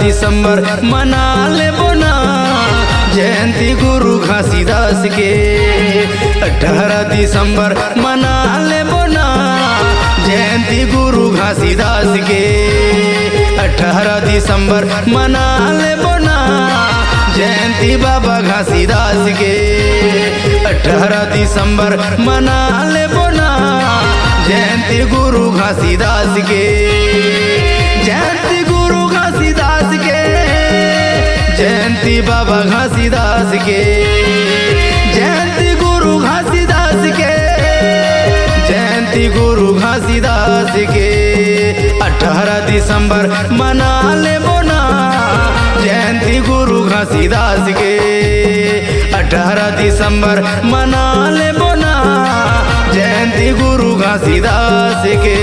दिसंबर मना ले बोना जयंती गुरु घासीदास के। 18 दिसंबर मना ले बोना जयंती गुरु घासीदास के। 18 दिसंबर मना ले बोना जयंती बाबा घासीदास के। 18 दिसंबर मना ले बोना जयंती गुरु घासीदास के। जयंती गुरु घासीदास के, जयंती बाबा घासीदास के। जयंती गुरु घासीदास के, जयंती गुरु घासीदास के। 18 दिसंबर मना ले बोना जयंती गुरु घासीदास के। 18 दिसंबर मना ले बोना जयंती गुरु घासीदास के।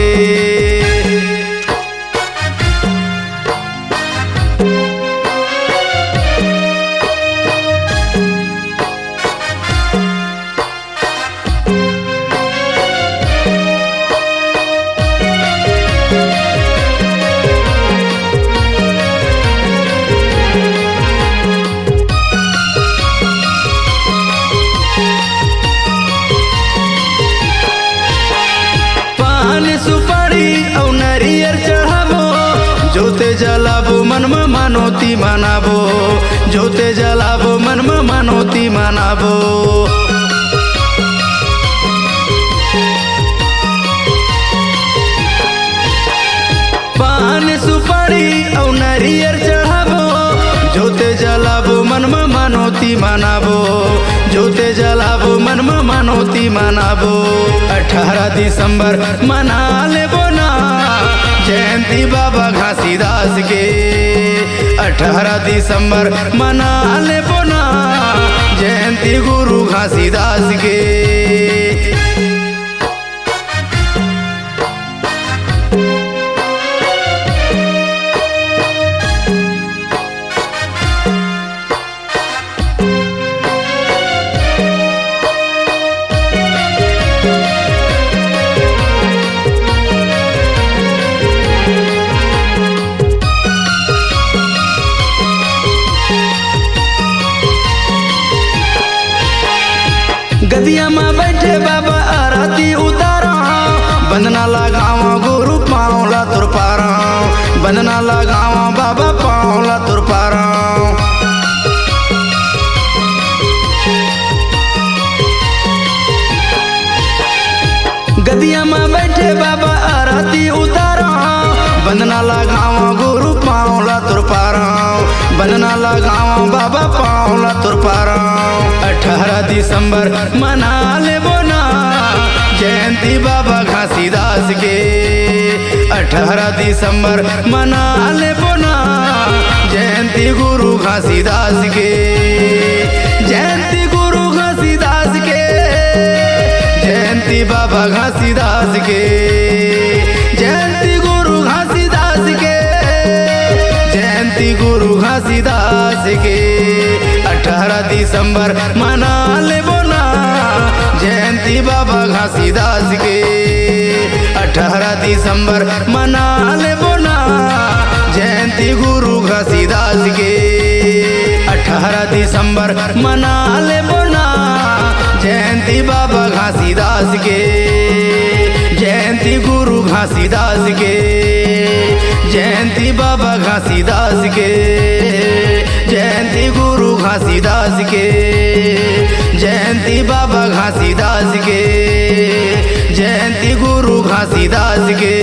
सुपारी औ नरियर चढ़ाबो जोते जलाबो मन में मानोती मनाबो। जोते जलाबो मन में मानोती मनाबो। पान सुपारी औ नरियर चढ़ाबो जोते जलाबो मन में मानोती मनाबो। जोते जलाबो मन में मानोती मनाबो। 18 दिसंबर मना ले बोना जयंती बाबा घासीदास के। 18 दिसंबर मना ले बोना जयंती गुरु घासीदास के। गदिया में बैठे बाबा आरती उतारा बंदना लगावा गुरु पाँवला तुर पारा। बंदना लगावा बाबा पाँवला तुर पारा। गदिया में बैठे बाबा आरती उतारा बंदना लगावा गुरु पाँवला तुर पारा। बंदना लगावा बाबा पाँवला तुर पारा। 18 दिसंबर मना ले बोना जयंती बाबा घासीदास के। 18 दिसंबर मना ले बोना जयंती गुरु घासीदास के। जयंती गुरु घासीदास के, जयंती बाबा घासीदास के। जयंती गुरु घासीदास के, जयंती गुरु घासीदास के। 18 दिसंबर मना ले बोना जयंती बाबा घासीदास के। 18 दिसंबर मना ले बोना जयंती गुरु घासीदास के। 18 दिसंबर मना ले बोना जयंती बाबा घासीदास के। जयंती गुरु घासीदास के, जयंती बाबा घासीदास के। जयंती गुरु घासीदास के, जयंती बाबा घासीदास के। जयंती गुरु घासीदास के।